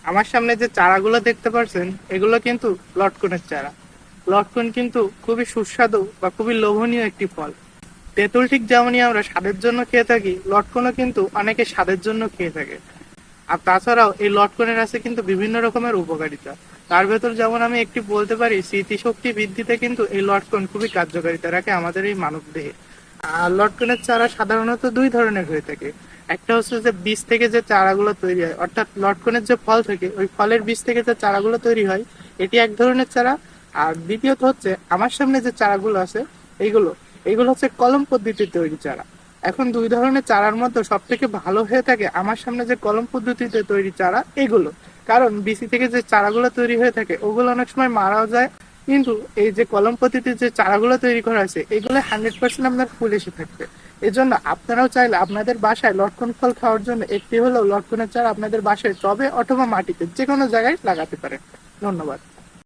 আমার সামনে যে চারাগুলো দেখতে পাচ্ছেন এগুলো কিন্তু লটকনের চারা। লটকন কিন্তু খুবই সুস্বাদু বা খুবই লোভনীয় একটি ফল। তেঁতুল ঠিক যেমনই আমরা স্বাদের জন্য খেয়ে থাকি, লটকনও কিন্তু অনেকে স্বাদের জন্য খেয়ে থাকে। আর তাছাড়াও এই লটকনের আছে কিন্তু বিভিন্ন রকমের উপকারিতা। তার ভেতর যেমন আমি একটি বলতে পারি, স্মৃতিশক্তি বৃদ্ধিতে কিন্তু এই লটকন খুবই কার্যকারিতা রাখে আমাদের এই মানব দেহে। আর লটকনের চারা সাধারণত দুই ধরনের হয়ে থাকে। একটা হচ্ছে যে বীজ থেকে যে চারাগুলো তৈরি হয়, অর্থাৎ লটকনের যে ফল থেকে ওই ফলের বীজ থেকে যে চারাগুলো তৈরি হয়, এটি এক ধরনের চারা। আর দ্বিতীয়ত হচ্ছে আমার সামনে যে চারাগুলো আছে এইগুলো এইগুলো হচ্ছে কলম পদ্ধতিতে তৈরি চারা। এখন দুই ধরনের চারার মধ্যে সব থেকে ভালো হয়ে থাকে আমার সামনে যে কলম পদ্ধতিতে তৈরি চারা এগুলো। কারণ বিসি থেকে যে চারাগুলো তৈরি হয়ে থাকে ওগুলো অনেক সময় মারাও যায়, কিন্তু এই যে কলম পদ্ধতিতে যে চারাগুলো তৈরি করা হয়েছে এগুলো 100% আপনার ফুল এসে থাকবে। এজন্য আপনারাও চাইলে আপনাদের বাসায় লটকন ফল খাওয়ার জন্য একটি হলেও লটকনের চারা আপনাদের বাসায় টবে অথবা মাটিতে যে কোনো জায়গায় লাগাতে পারেন। ধন্যবাদ।